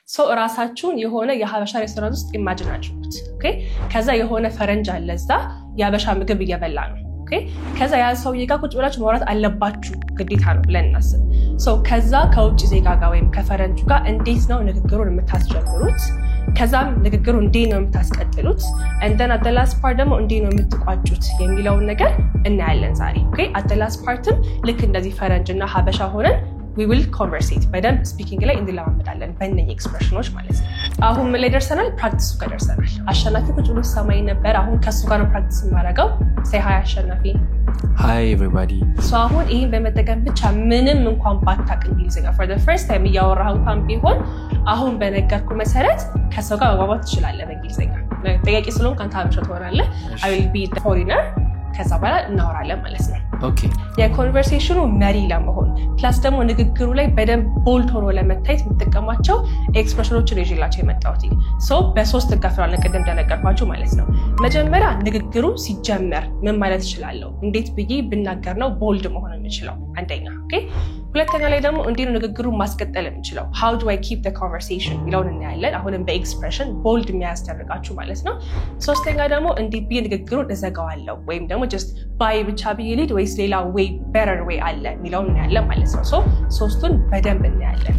ሶ ራሳችሁን የሆነ የሀበሻ ሬስቶራንት ውስጥ ኢማጂን አድርጉት ኦኬ ከዛ የሆነ ፈረንጅ አለ እዛ የሀበሻ ምግብ እየበላ ነው ኦኬ ከዛ ያ ሰውዬ ጋር ቁጭ ብላችሁ ማውራት አለባችሁ ግዴታ ነው ብለን እናስብ ሶ ከዛ ከውጭ ዜጋ ጋር ወይም ከፈረንጁ ጋር እንዴት ነው ንግግሩን የምታስጀምሩት ከዛም ንግግሩ እንዴት ነው የምታስቀጥሉት and then at the last part ደግሞ እንዴት ነው የምትቋጩት የሚለውን ነገር እናያለን ዛሬ ኦኬ at the last partም ልክ እንደዚህ ፈረንጅና ሀበሻ ሆነን we will conversate በደንብ ስፒኪንግ ላይ እንድላማመዳለን በእነኚህ ኤክስፕሬሽኖች ማለት ነው አሁን ምን ላይ ደርሰናል ፕራክቲሱ ጋር ደርሰናል አሸናፊ ቁጭ ብሎ ሰማይ ነበር አሁን ከሱ ጋር ነው ፕራክቲስ ማድረገው say hi አሸናፊ hi everybody so አሁን ይሄን በመጠቀም ብቻ ምንም እንኳን ባታቅ እንግሊዝኛ for the first time ያወራህ እንኳን ቢሆን አሁን በነገርኩ መሰረት ከሰው ጋር መግባባት ትችላለህ በእንግሊዝኛ ጥያቄ ስለሆነ ካንተ አብረህ ትሆናለህ I will be the foreigner ከዛ በኋላ እናወራለን ማለት ነው ኦኬ የኮንቨርሴሽኑ መሪ ለመሆን ፕላስ ደግሞ ንግግሩ ላይ በደንብ ቦልድ ሆኖ ለመታየት የምትጠቀማቸው ኤክስፕሬሽኖችን ይዤላችሁ የመጣሁት ሶ በሶስት እንከፍላለን ቅድም እንደነገርኳችሁ ማለት ነው መጀመሪያ ንግግሩ ሲጀመር ምን ማለት ይችላልው እንዴት ብዬ ብናገር ነው ቦልድ መሆን የምችለው አንደኛ ኦኬ ሁለተኛ ላይ ደግሞ እንዴት ነው ንግግሩን ማስቀጠል የምችለው how do I keep the conversation ይለውን እናያለን አሁንም በኤክስፕሬሽን ቦልድ የሚያስደርጋችሁ ማለት ነው ሶስተኛ ደግሞ እንዴት ብዬ ንግግሩን እዘጋዋለሁ ወይም ደግሞ just ባይ ብቻ ብዬ ሊድ ወይስ ሌላ way better way አለ የሚለውን እናያለን ማለት ነው ሶ ሶስቱን በደንብ እናያለን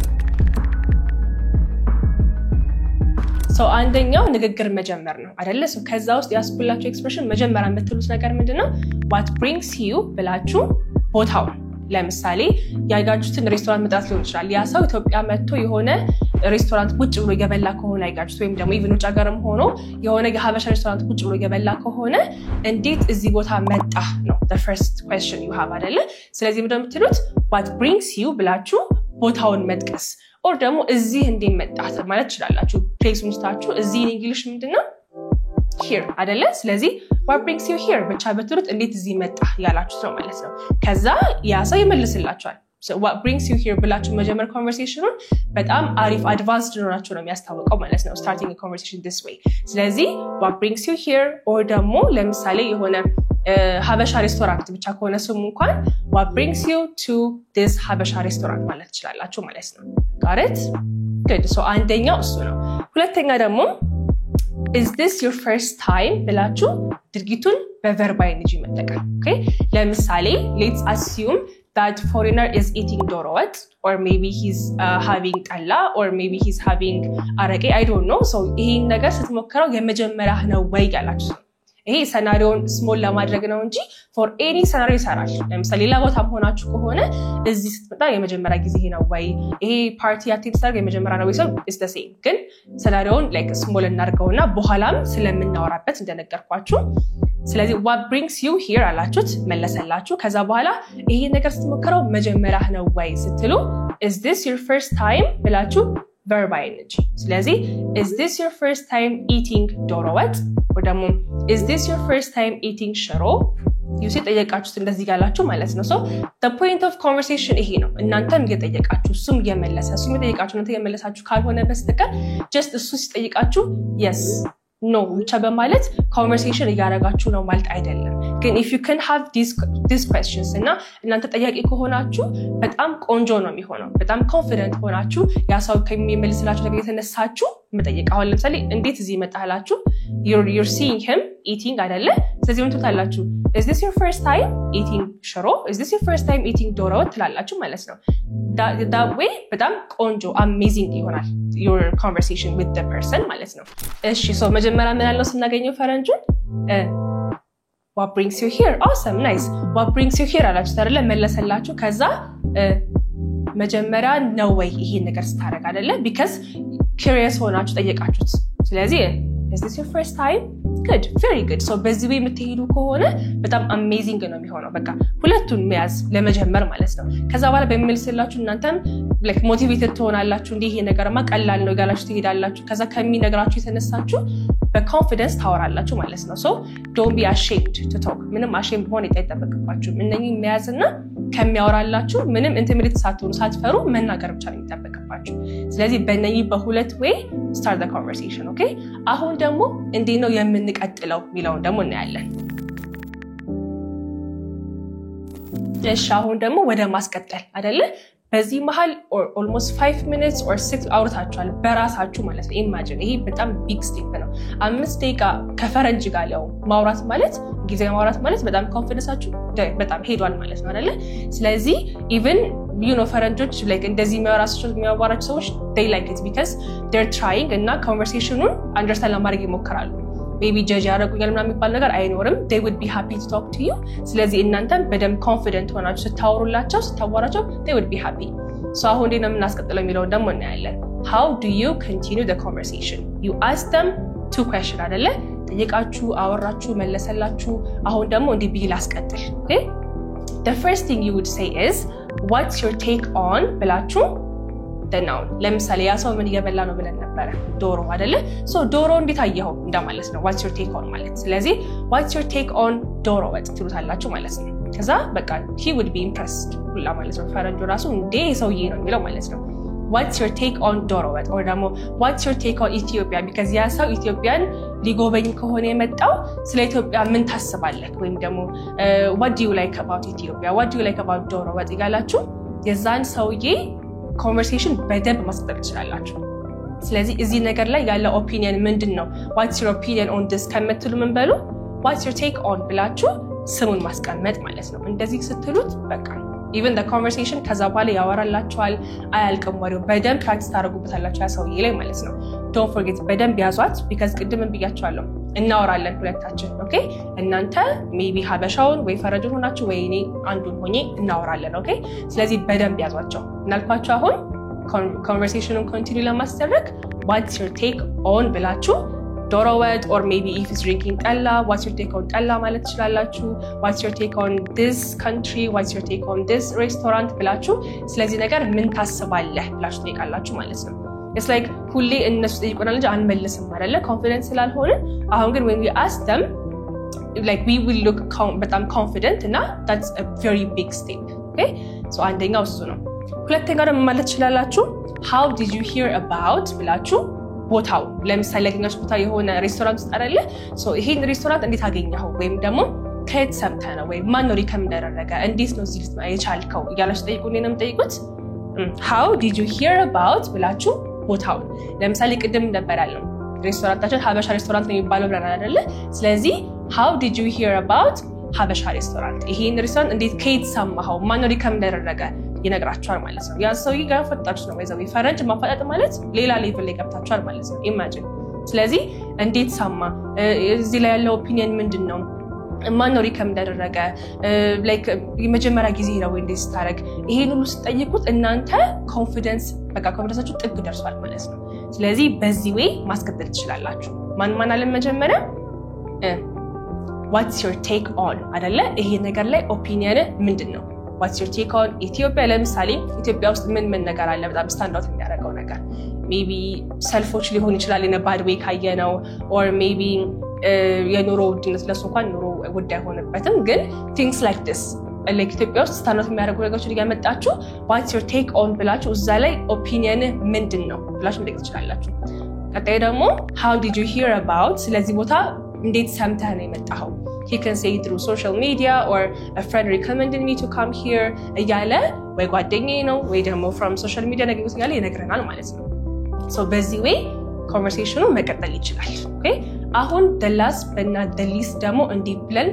ሶ አንደኛው ንግግር መጀመር ነው አይደለ ሶ ከዛ ውስጥ ያስኩላችሁ ኤክስፕሬሽን መጀመሪያ የምትሉት ነገር ምንድነው what brings you ብላችሁ ቦታው ለምሳሌ ያጋጁትን ሬስቶራንት መጥራት ሊሆን ይችላል ያ ሰው ኢትዮጵያ መጥቶ የሆነ ሬስቶራንት ቁጭ ብሎ ይገበላ ከሆነ ያጋጁት ወይም ደግሞ ኢቭን ውጭ ሀገርም ሆኖ የሆነ የሀበሻ ሬስቶራንት ቁጭ ብሎ ይገበላ ከሆነ እንዴት እዚህ ቦታ መጣ ነው the first question you have አይደለ ስለዚህ ምንድነው የምትሉት what brings you ብላችሁ ቦታውን መጥቀስ or ደግሞ እዚህ እንዴት መጣ ማለት ይችላልላችሁ ፕሌሱን ስታችሁ እዚህ እንግሊሽ ምንድነው here አይደለ ስለዚህ what brings you here ብቻ በትሩት እንዴት እዚህ መጣ ያላችሁት ነው ማለት ነው ከዛ ያ ሰው ይመልስላችኋል so what brings you here ብላችሁ መጀመር ኮንቨርሴሽኑን በጣም አሪፍ አድቫንስድ ሆናችሁ ነው የሚያስታውቀው ማለት ነው starting a conversation this way ስለዚህ what brings you here or ደግሞ ለምሳሌ የሆነ ሀበሻ ሬስቶራንት ብቻ ከሆነ ስሙ እንኳን what brings you to this ሀበሻ ሬስቶራንት ማለት ይችላልላችሁ ማለት ነው got it good so አንደኛው እሱ ነው ሁለተኛ ደግሞ is this your first time ብላችሁ ድርጊቱን በverb ing መጠቀም okay ለምሳሌ let's assume that foreigner is eating ዶሮ ወጥ or maybe he's having ጠላ or maybe he's having አረቄ I don't know so ይሄን ነገር ስትሞክረው የመጀመሪያ ነው ወይ ያላችሁ ይሄ ሰናሪዮን ስሞል ለማድረግ ነው እንጂ for any scenario ይሰራል ለምሳሌ ሌላ ቦታም ሆናችሁ ከሆነ እዚህ ስትመጣ የመጀመሪያ ጊዜ ነው ወይ ይሄ ፓርቲ አክቲቪቲ ታርገ የመጀመሪያ ነው ወይ so is the same ግን ሰናሪዮን like ስሞል እናድርገውና በኋላም ስለምናወራበት እንደነገርኳችሁ ስለዚህ what brings you here አላችሁት መለሰላችሁ ከዛ በኋላ ይሄ ነገር ስትሞክረው መጀመሪያ ነው ወይ ስትሉ is this your first time ብላችሁ verb ing ስለዚህ is this your first time eating ዶሮ ወጥ or ደግሞ is this your first time eating ሽሮ you see ጠየቃችሁት እንደዚህ ጋላችሁ ማለት ነው so the point of conversation ይሄ ነው እናንተም እየጠየቃችሁ እሱም እየመለሰ እሱም እየጠየቃችሁ እናንተ እየመለሳችሁ ካልሆነ በስተቀር just እሱ ሲጠይቃችሁ yes no ብቻ በማለት conversation እያደረጋችሁ ነው ማለት አይደለም ግን if you can have these questions እና እናንተ ጠያቂ ከሆናችሁ በጣም ቆንጆ ነው የሚሆነው በጣም confident ሆናችሁ ያ ሰው ከሚመልስላችሁ ነገር የተነሳችሁ መጠየቅ አሁን ለምሳሌ እንዴት እዚህ መጣላችሁ you're seeing him eating አይደለ ስለዚህ ምን ትላላችሁ is this your first time eating ሽሮ is this your first time eating ዶሮ ትላላችሁ ማለት ነው that way በጣም ቆንጆ amazing ይሆናል your conversation with the person ማለት ነው እሺ so መጀመሪያ ምን ያለው ስናገኘው ፈረንጁን what brings you here awesome nice what brings you here አላችሁ አይደለ መለሰላችሁ ከዛ መጀመሪያ ነው ወይ ይሄ ነገር ስታረግ አይደለ because curious ሆናችሁ ጠየቃችሁት ስለዚህ is this your first time good very good so በዚህ way የምትሄዱ ከሆነ በጣም amazing ነው የሚሆነው በቃ ሁለቱን መያዝ ለመጀመር ማለት ነው ከዛ በኋላ በሚመልስላችሁ እናንተም like motivated ትሆናላችሁ እንዴ ይሄ ነገርማ ቀላል ነው ያላችሁ ትሄዳላችሁ ከዛ ከሚነግራችሁ የተነሳችሁ በconfidence ታወራላችሁ ማለት ነው so don't be ashamed to talk ምንም ashamed ሆነ አይጠበቅባችሁ እነኚህ መያዝና ከሚያወራላችሁ ምንም intimidate ሳትሆኑ ሳትፈሩ መናገር ብቻ ነው የሚጠበቅባችሁ ስለዚህ በእነኚህ በሁለት way start the conversation okay አሁን ደግሞ እንዴት ነው የምንቀጥለው ሚለውን ደግሞ እናያለን እሺ አሁን ደግሞ ወደ ማስቀጠል አይደለ በዚህ መሃል almost 5 minutes or 6 አውርታችኋል በራሳችሁ ማለት ነው ኢማጂን ይሄ በጣም ቢግ ስቴፕ ነው 5 ደቂቃ ከፈረንጅ ጋር ያው ማውራት ማለት ጊዜ ማውራት ማለት በጣም ኮንፊደንሳችሁ በጣም ሄዷል ማለት ነው አይደል ስለዚህ even ፈረንጆች like እንደዚህ የሚያወራቸው ሰዎች they like it because they're trying እና conversationን understand ለማድረግ ይሞክራሉ maybe judge ያደርጉኛል ምናምን የሚባል ነገር አይኖርም they would be happy to talk to you ስለዚህ እናንተም በደም confident ሆናችሁ ስታወሩላቸው ስታወራቸው they would be happy so አሁን ደህና እናስቀጥለው የሚለው ደግሞ እናያለን how do you continue the conversation you ask them two questions አይደለ ጠይቃችሁ አወራችሁ መለሰላችሁ አሁን ደግሞ እንዲህ ቢል አስቀጥል okay the first thing you would say is what's your take on ብላችሁ the noun ለምሳሌ ያ ሰው ምን እየበላ ነው ብለን ነበር ዶሮ አይደለ so ዶሮ እንዴት አየኸው እንደማለት ነው what's your take on ማለት ስለዚህ what's your take on ዶሮ ወጥ ትሉታላችሁ ማለት ነው ከዛ በቃ he would be impressed ሁላ ማለት ነው ፈረንጆ ራሱ እንዴ ሰውዬ ነው የሚለው ማለት ነው what's your take on ዶሮ ወጥ or ደግሞ what's your take on Ethiopia because ያ ሰው ኢትዮጵያን ሊጎበኝ ከሆነ የመጣው ስለ ኢትዮጵያ ምን ታስባለህ ወይም ደግሞ what do you like about Ethiopia what do you like about ዶሮ ወጥ ይላላችሁ የዛን ሰውዬ conversation በደንብ ማስቀጠል ትችላላችሁ ስለዚህ እዚህ ነገር ላይ ያለ ኦፒኒየን ምንድነው what's your opinion on this ከመትሉ ምን በሉ what's your take on ብላችሁ ስሙን ማስቀመጥ ማለት ነው እንደዚህ ስትሉት በቃ even the conversation ከዛ በኋላ ያወራላችኋል አያልቅም ወሬው በደንብ ፕራክቲስ ታደርጉበታላችሁ ያ ሰውዬ ላይ ማለት ነው don't forget በደንብ ያዟት because ቅድምም ብያችኋለሁ እናወራለን ሁለታችን ኦኬ እናንተ ሜቢ ሀበሻውን ወይ ፈረንጅ ሆናችሁ ወይ እኔ አንዱን ሆኜ እናወራለን ኦኬ ስለዚህ በደንብ ያዟቸው እናልኳችሁ አሁን conversationን continue ለማስደረግ what's your take on ብላችሁ ዶሮ ወጥ or maybe if it's drinking ጠላ what's your take on ጠላ ማለት ትችላላችሁ what's your take on this country what's your take on this restaurant ብላችሁ ስለዚህ ነገር ምን ታስባለህ ብላችሁ ጠይቃላችሁ ማለት ነው it's like ሁሌ እነሱ ጠይቁናል እንጂ አንመልስም አይደለ ኮንፊደንስ ስላልሆነ አሁን ግን when we ask them like we will look በጣም confident እና that's a very big step okay so አንደኛው እሱ ነው ሁለተኛው ደግሞ ማለት ትችላላችሁ how did you hear about ብላችሁ ቦታው ለምሳሌ ያገኛችሁ ቦታ የሆነ ሬስቶራንት ውስጥ አይደለ so ይሄን ሬስቶራንት እንዴት አገኘኸው ወይም ደግሞ ከየት ሰምተህ ነው ወይ ማን ነው ሪከመንድ ያደረገ እንዴት ነው እዚህ ልትመጣ የቻልከው እያላችሁ ጠይቁኝ ነው የምጠይቁት how did you hear about ብላችሁ ቦታው ለምሳሌ ቅድም እንደበራለን ሬስቶራንታችን ሀበሻ ሬስቶራንት ነው የሚባለው ብለን አይደለ ስለዚህ how did you hear about ሀበሻ ሬስቶራንት ይሄን ሬስቶራንት እንዴት ከየት ሰማኸው ማን ነው ሪከመንድ ያደረገ ይነግራችኋል ማለት ነው ያ ሰውዬ ጋር ፈጣችሁ ነው ወይዘው ፈረንጅ ማፈጣጥ ማለት ሌላ ሌቭል ላይ ገብታችኋል ማለት ነው ኢማጂን ስለዚህ እንዴት ሰማ እዚህ ላይ ያለው ኦፒኒየን ምንድነው ማን ነው ሪከመንድ ያደረገ ላይክ የመጀመሪያ ጊዜ ነው ወይ እንዴት ታረግ ይሄን ሁሉ ስትጠይቁት እናንተ ኮንፊደንስ በቃ ኮንፊደንሳችሁ ጥግ ደርሷል ማለት ነው ስለዚህ በዚህ ወይ ማስቀጠል ትችላላችሁ ማን አለ መጀመሪያ what's your take on አይደለ ይሄ ነገር ላይ ኦፒኒየን ምንድነው what's your take on Ethiopia ለምሳሌ ኢትዮጵያ ውስጥ ምን ነገር አለ በጣም ስታንድ አውት የሚያደርገው ነገር maybe ሰልፎች ሊሆን ይችላል in a bad way ካየነው or maybe የኑሮ ውድነት ለሱ እንኳን ኑሮ ውድ አይሆንበትም ግን things like this like ኢትዮጵያ ውስጥ ስታንድ አውት የሚያደርጉ ነገሮችን እያመጣችሁ what's your take on ብላችሁ እዛ ላይ ኦፒኒየን ምንድነው ብላችሁ መጠየቅ ትችላላችሁ ቀጣይ ደግሞ how did you hear about ስለዚህ ቦታ እንዴት ሰምተህ ነው የመጣኸው he can say through social media or a friend recommended me to come here እያለ ወይ ጓደኛዬ ነው ወይ ደግሞ from social media ነገሩት ያለ ይነግረናል ማለት ነው so በዚህ way conversation መቀጠል ይችላል okay አሁን the last but not the least ደግሞ እንዲህ ብለን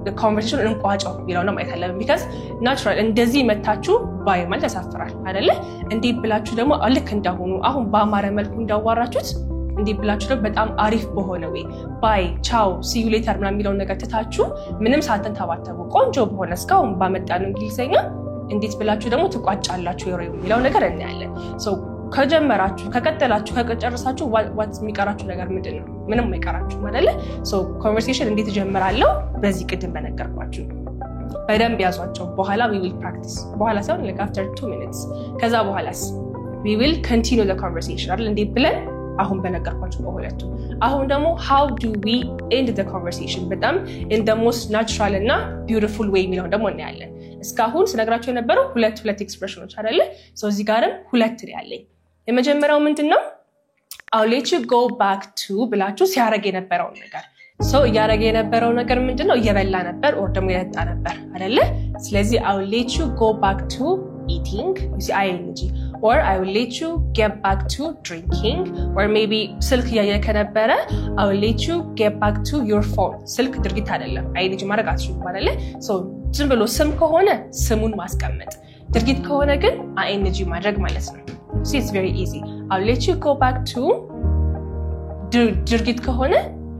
the conversation እንቋጫው ይላል ነው ማለት አለ because natural እንደዚህ መታችሁ ባይ ማለት ያሳፍራል አይደለ እንዲህ ብላችሁ ደግሞ ልክ እንዳሆኑ አሁን በአማረ መልኩ እንዳዋራችሁት እንዲህ ብላችሁ ደግሞ በጣም አሪፍ በሆነ ወይ ባይ ቻው see you later ምናምን የሚለው ነገር ትታችሁ ምንም ሳትንተባተቡ ቆንጆ በሆነ እስካሁን ባመጣነው እንግሊዘኛ እንዴት ብላችሁ ደግሞ ትቋጫላችሁ የሚለው ነገር እናያለን so ከጀመራችሁ ከቀጠላችሁ ከጨረሳችሁ what's የሚቀራችሁ ነገር ምንድነው ምንም አይቀራችሁ አይደለ so conversation እንዴት ጀምራለሁ በዚህ ቅድም በነገርኳችሁ በደንብ ያዟቸው በኋላ we will practice በኋላ ሳይሆን like after 2 minutes ከዛ በኋላስ we will continue the conversation አይደል እንዴ ብለን አሁን በነገርኳችሁ በሁለቱ አሁን ደግሞ how do we end the conversation በጣም in the most natural እና beautiful way የሚለው ደግሞ እናያለን እስካሁን ስነግራችሁ የነበረው ሁለት ኤክስፕሬሽኖች አይደለ so እዚህ ጋርም ሁለት ያለኝ የመጀመሪያው ምንድነው I'll let you go back to ብላችሁ ሲያረግ የነበረው ነገር so ያረግ የነበረው ነገር ምንድነው እየበላ ነበር or ደግሞ ያጣ ነበር አይደለ ስለዚህ I'll let you go back to eating, you see ing, or I will let you get back to drinking, or maybe silk yaye kanabara, I will let you get back to your phone. Silk dirgit አይደለም ing ማድረግ አትችሉም አይደለ? So ዝም ብሎ ስም ከሆነ ስሙን ማስቀመጥ ድርጊት ከሆነ ግን ing ማድረግ ማለት ነው። See, it's very easy. I'll let you go back to ድርጊት ከሆነ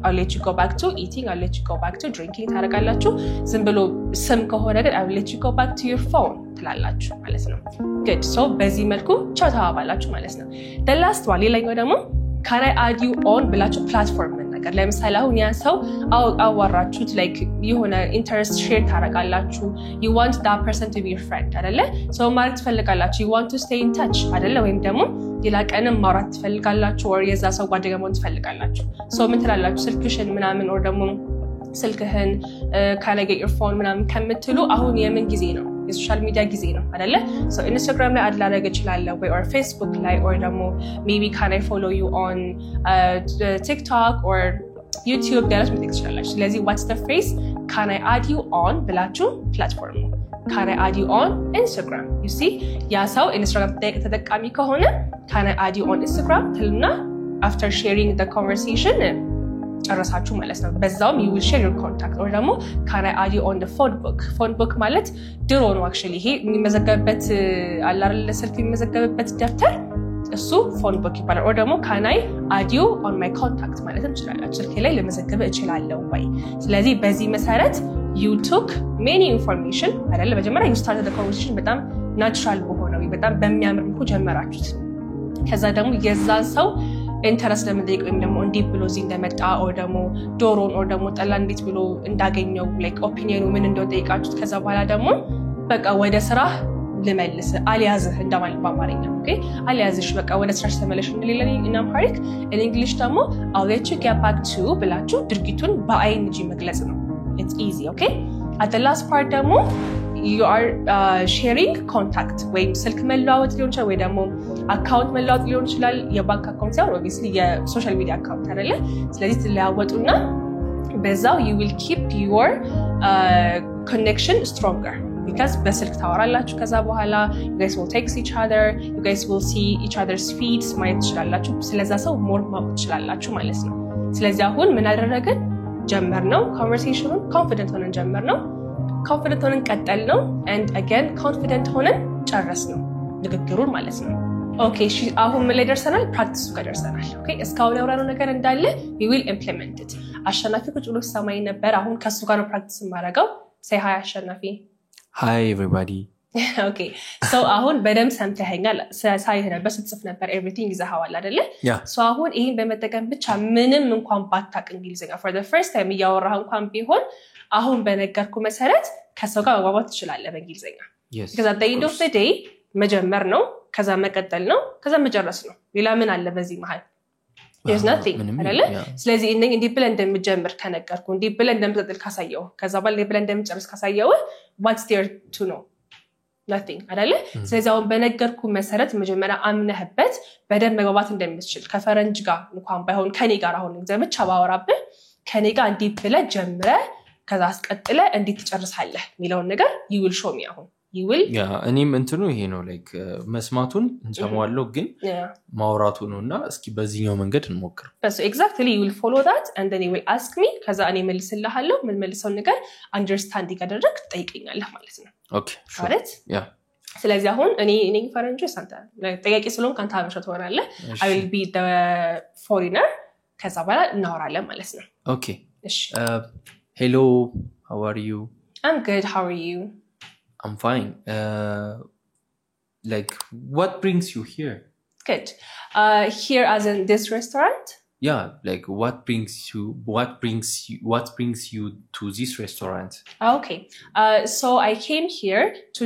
I'll let you go back to eating, I'll let you go back to drinking ታረጋላችሁ። ዝም ብሎ ስም ከሆነ ግን I'll let you go back to your phone ትላላችሁ ማለት ነው። Good. So በዚህ መልኩ ቻው ተባባላችሁ ማለት ነው። The last one ሌላኛው ደግሞ can I add you on ብላችሁ ፕላትፎርም ነገር ለምሳሌ አሁን ያ ሰው አዋራችሁት like የሆነ ኢንተረስት ሼር ታረጋላችሁ you want that person to be your friend አይደለ? So ማለት ትፈልጋላችሁ you want to stay in touch አይደለ? ወይም ደግሞ ሌላ ቀንም ማውራት ትፈልጋላችሁ or የዛ ሰው ጓደኛ መሆን ትፈልጋላችሁ so ምን ትላላችሁ ስልክሽን ምናምን or ደግሞ ስልክህን can I get your phone ምናምን ከምትሉ አሁን የምን ጊዜ ነው የሶሻል ሚዲያ ጊዜ ነው አይደለ so ኢንስታግራም ላይ አድ ላደርግ እችላለሁ ወይ or ፌስቡክ ላይ or ደግሞ maybe can I follow you on TikTok or YouTube ጋር ልትመጣ ትችላላችሁ ስለዚህ what's the phrase can I add you on ብላችሁ ፕላትፎርም can I add you on Instagram you see ያ ሰው ኢንስታግራም ተጠቃሚ ከሆነ can I add you on Instagram ትልና after sharing the conversation ጨረሳችሁ ማለት ነው በዛውም you will share your contact or ደግሞ can I add you on the phone book ማለት ድሮ ነው actually ይሄ የሚመዘገብበት አላርለ ስልክ የሚመዘገብበት ደብተር እሱ phone book ይባላል or ደግሞ can I add you on my contact ማለት እንችላለን ስልኬ ላይ ለመዘገብ እችላለሁ ወይ ስለዚህ በዚህ መሰረት you took many information አይደለ መጀመሪያ you started the conversation በጣም natural በሆነው በጣም በሚያምር መልኩ ጀመራችሁት ከዛ ደግሞ የዛን ሰው ኢንተረስት ለመጠየቅ ወይም ደግሞ እንዴ ብሎ እዚህ እንደመጣ or ደግሞ ዶሮን or ደግሞ ጠላ እንዴት ብሎ እንዳገኘው like ኦፒኒየኑ ምን እንደሆነ ጠይቃችሁት ከዛ በኋላ ደግሞ በቃ ወደ ስራ ልመልስ አልያዝህ እንደማለት በአማርኛ ኦኬ አልያዝሽ በቃ ወደ ስራሽ ተመለሽ እንደሌለኝ in Amharic in English ደግሞ I'll let you get back to ብላችሁ ድርጊቱን በing መግለጽ ነው it's easy okay at the last part ደግሞ you are sharing contact ወይም ስልክ መለዋወጥ ሊሆን ይችላል ወይ ደግሞ አካውንት መለዋወጥ ሊሆን ይችላል የባንክ አካውንት ሳይሆን obviously የሶሻል ሚዲያ አካውንት አይደለ ስለዚህ ትለዋወጡና በዛው you will keep your connection stronger because በስልክ ታወራላችሁ ከዛ በኋላ you guys will text each other you guys will see each other's feeds ማየት ትችላላችሁ ስለዛ ሰው more ማወቅ ትችላላችሁ ማለት ነው ስለዚህ አሁን ምን አደረግን ጀመርነው conversationን confident ሆነን ጀመርነው confident ሆነን ቀጠል ነው and again confident ሆነን ጨረስ ነው ንግግሩን ማለት ነው ኦኬ አሁን ምን ላይ ደርሰናል ፕራክቲሱ ጋር ደርሰናል ኦኬ እስካሁን ያወራነው ነገር እንዳለ we will implement it አሸናፊ ቁጭ ብሎ ሰማይ ነበር አሁን ከሱ ጋር ነው ፕራክቲስ ማድረገው say hi አሸናፊ hi everybody okay so አሁን በደም ሰምተኸኛል ሳይህ ነበር ስትጽፍ ነበር everything ይዘሃዋል አይደለ so አሁን ይሄን በመጠቀም ብቻ ምንም እንኳን ባታቅ እንግሊዝኛ for the first time ያወራህ እንኳን ቢሆን አሁን በነገርኩ መሰረት ከሰው ጋር መግባባት ትችላለህ በእንግሊዝኛ because at the end of the day መጀመር ነው ከዛ መቀጠል ነው ከዛ መጨረስ ነው ሌላ ምን አለ በዚህ መሃል there's nothing አይደለ ስለዚህ እንዴ ብለን እንደምጀምር ከነገርኩ እንዴ ብለን እንደምትቀጥል ካሳየው ከዛ በኋላ እንዴ ብለን እንደምጨርስ ካሳየው what's there to know nothing አይደለ ስለዚህ አሁን በነገርኩ መሰረት መጀመሪያ አምነህበት በደንብ መግባባት እንደምትችል ከፈረንጅ ጋር እንኳን ባይሆን ከኔ ጋር አሁን ዘመቻ ባወራብህ ከኔ ጋር እንዴ ብለ ጀምረ ከዛ አስቀጥለ እንዴት ትጨርሳለህ ሚለውን ነገር you will show me አሁን you will እኔም እንትኑ ይሄ ነው like መስማቱን እንሰማዋለሁ ግን ማውራቱ ነውና እስኪ በዚህኛው መንገድ እንሞክር so exactly you will follow that and then you will ask me ከዛ እኔ መልስልሃለሁ ምን መልሰው ነገር understand ያደረክ ጠይቀኛለህ ማለት ነው okay sure ስለዚህ አሁን እኔ ፈረንጆ ሳንታ ጠያቂ ስለሆንክ አንተ አበሻ ትሆናለህ I will be the foreigner ከዛ በኋላ እናወራለን ማለት ነው okay hello how are you I'm good how are you I'm fine like what brings you here good here as in this restaurant yeah like what brings you to this restaurant okay so I came here to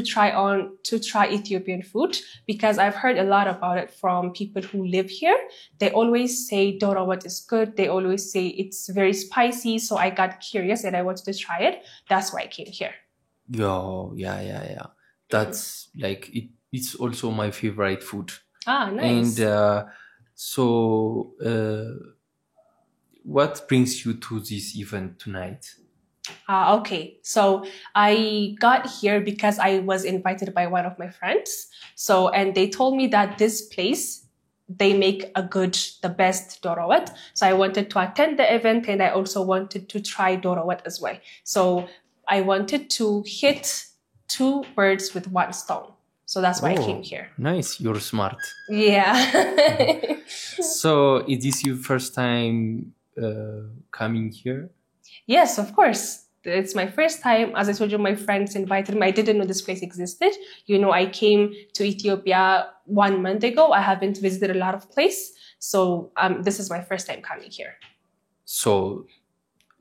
try Ethiopian food because I've heard a lot about it from people who live here they always say doro what is good they always say it's very spicy so I got curious and I wanted to try it that's why I came here yeah that's like it's also my favorite food nice and so what brings you to this event tonight Okay. So I got here because I was invited by one of my friends. And they told me that this place, they make the best doro wat. So I wanted to attend the event, and I also wanted to try doro wat as well. So I wanted to hit 2 birds with 1 stone. So that's why I came here. Nice. You're smart. Yeah. So is this your first time coming here? Yes, of course. It's my first time. As I told you, my friends invited me. I didn't know this place existed. I came to Ethiopia 1 month ago. I haven't visited a lot of places. So this is my first time coming here. So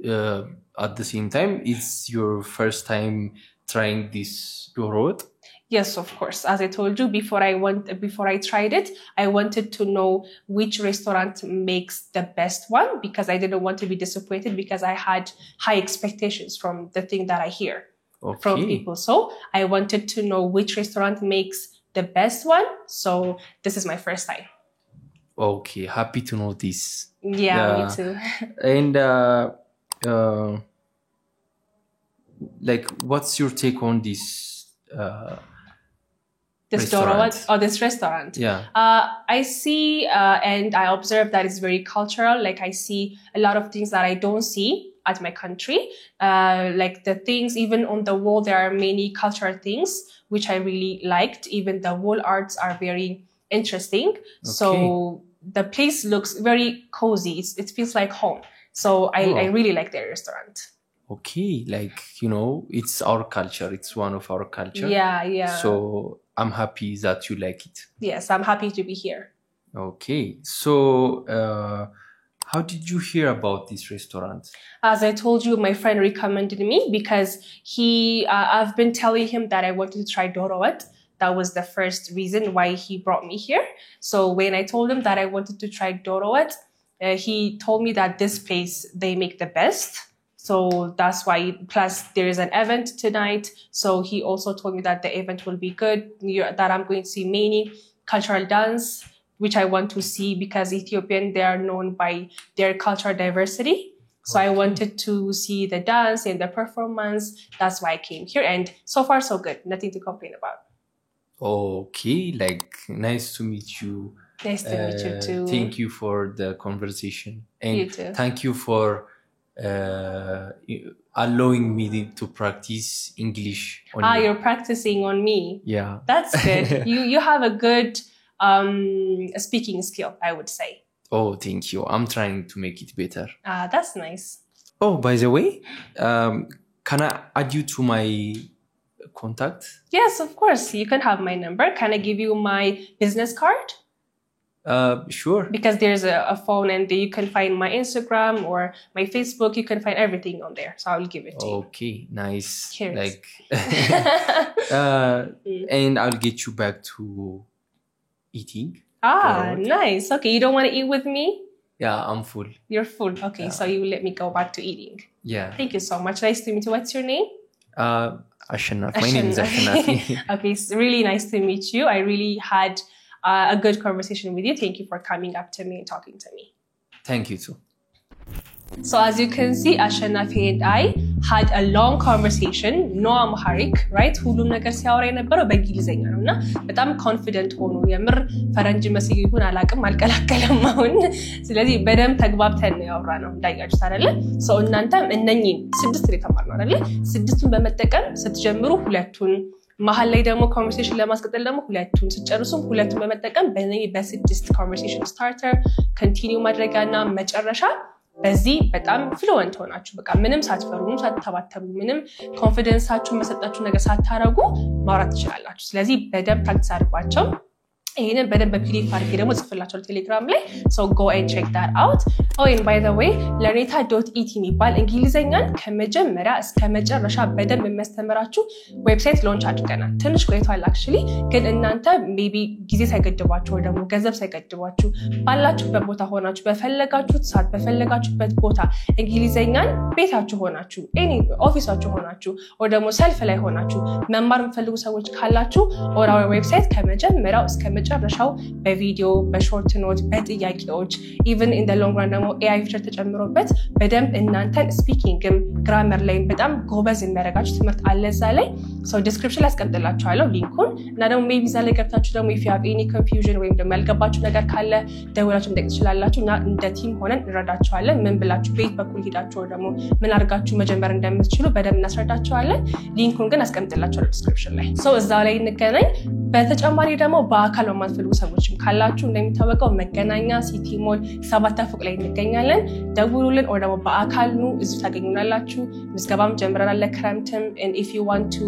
at the same time, it's your first time trying this doro wat? Yes, of course. As I told you, before I tried it, I wanted to know which restaurant makes the best one, because I didn't want to be disappointed, because I had high expectations from the thing that I hear from people. So I wanted to know which restaurant makes the best one. So this is my first time. Okay, happy to know this. Yeah, me too. And like, what's your take on this? This doro wat or this restaurant? Yeah. I see and I observe that it's very cultural. Like, I see a lot of things that I don't see at my country. Like the things, even on the wall, there are many cultural things which I really liked. Even the wall arts are very interesting. Okay. So the place looks very cozy. It feels like home. So I really like their restaurant. Okay, like, it's our culture. It's one of our culture. Yeah. So I'm happy that you like it. Yes, I'm happy to be here. Okay, so how did you hear about this restaurant? As I told you, my friend recommended me because I've been telling him that I wanted to try doro wat. That was the first reason why he brought me here. So when I told him that I wanted to try doro wat, he told me that this place, they make the best. So that's why, plus there is an event tonight. So he also told me that the event will be good, that I'm going to see many cultural dance, which I want to see, because Ethiopian, they are known by their cultural diversity. So I wanted to see the dance and the performance. That's why I came here. And so far, so good. Nothing to complain about. Okay, like, nice to meet you. Nice to meet you too. Thank you for the conversation. And you too. Thank you for allowing me to practice English on you. You're practicing on me. Yeah. That's good. You have a good speaking skill, I would say. Oh, thank you. I'm trying to make it better. That's nice. Oh, by the way, can I add you to my contact? Yes, of course. You can have my number. Can I give you my business card? Sure. Because there's a phone, and you can find my Instagram or my Facebook. You can find everything on there. So I'll give it to you. Okay, nice. Cheers. Like, and I'll get you back to eating. Nice. Okay, you don't want to eat with me? Yeah, I'm full. You're full. Okay, so you let me go back to eating. Yeah. Thank you so much. Nice to meet you. What's your name? Ashanaf. My name is Ashanaf. Okay, it's really nice to meet you. I really had a good conversation with you. Thank you for coming up to me and talking to me. Thank you too. So as you can see, Ashanafi and I had a long conversation. No Amharic, right? ሁሉም ነገር ሲያወራ የነበረው በእንግሊዘኛ ነውና በጣም ኮንፊደንት ሆኖ የምር ፈረንጅ መስይ ይሁን አላቅም አልቀላቀለም አሁን። ስለዚህ በደም ተግባብተን ነው ያወራነው እንዳያችሁት አይደለ? ሶ እናንተም እነኚህን 6 የተማርነው አይደለ? 6ቱን በመጠቀም ስትጀምሩ ሁለቱን መሀል ላይ ደግሞ ኮንቨርሴሽን ለማስቀጠል ደግሞ ሁለቱን ስትጨርሱም ሁለቱን በመጠቀም በ6 ኮንቨርሴሽን ስታርተር ኮንቲኒው ማድረጋና መጨረሻ በዚህ በጣም ፍሉዌንት ሆናችሁ በቃ ምንም ሳትፈሩ ምንም ሳትተባተቡ ምንም ኮንፊደንሳችሁን መሰጣችሁ ነገር ሳታረጉ ማውራት ትችላላችሁ። ስለዚህ በደንብ ፕራክቲስ አድርጓቸው። ይሄንን በደንብ በፒዲኤፍ አድርጌ ደግሞ ጽፍላችኋለሁ ቴሌግራም ላይ so go and check that out. Oh, and by the way lareta.et የሚባል እንግሊዘኛን ከመጀመሪያ እስከ መጨረሻ በደንብ የሚያስተምራችሁ ዌብሳይት ሎንች አድርገናል። ትንሽ ቆይቷል actually ግን እናንተ maybe ጊዜ ሳይገድባችሁ ወይ ደግሞ ገንዘብ ሳይገድባችሁ ባላችሁበት ቦታ ሆናችሁ በፈለጋችሁት ሰዓት በፈለጋችሁበት ቦታ እንግሊዘኛን ቤታችሁ ሆናችሁ any ኦፊሳችሁ ሆናችሁ ወይ ደግሞ ሰልፍ ላይ ሆናችሁ መማር የምትፈልጉ ሰዎች ካላችሁ on our website ከመጀመሪያው እስከ እስከመጨረሻው በቪዲዮ በሾርት ኖት በጥያቄዎች even in the long run ደግሞ AI ፊቸር ተጨምሮበት በደንብ እናንተን ስፒኪንግም ግራመር ላይ በጣም ጎበዝ የሚያደርጋችሁ ትምህርት አለ እዛ ላይ so description ላይ አስቀምጥላችኋለሁ ሊንኩን እና ደግሞ maybe እዛ ላይ ገብታችሁ ደግሞ if you have any confusion ወይም ደግሞ ያልገባችሁ ነገር ካለ ደውላችሁ መጠየቅ ትችላላችሁ እና እንደ ቲም ሆነን እንረዳችኋለን ምን ብላችሁ ቤት በኩል ሄዳችሁ ደግሞ ምን አድርጋችሁ መጀመር እንደምትችሉ በደንብ እናስረዳችኋለን ሊንኩን ግን አስቀምጥላችኋለሁ description ላይ so እዛው ላይ እንገናኝ በተጨማሪ ደግሞ በአካል በማትፈልጉ ሰዎችም ካላችሁ እንደሚታወቀው መገናኛ ሲቲ ሞል 7 ፎቅ ላይ እንገኛለን ደውሉልን or ደግሞ በአካል ኑ እዚህ ታገኙናላችሁ ምዝገባም ጀምረናል ለክረምትም and if you want to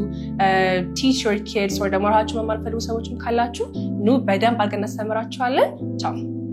teach your kids or ደግሞ ራሳችሁ በማትፈልጉ ሰዎችም ካላችሁ ኑ በደንብ አድርገን እናስተምራችኋለን ቻው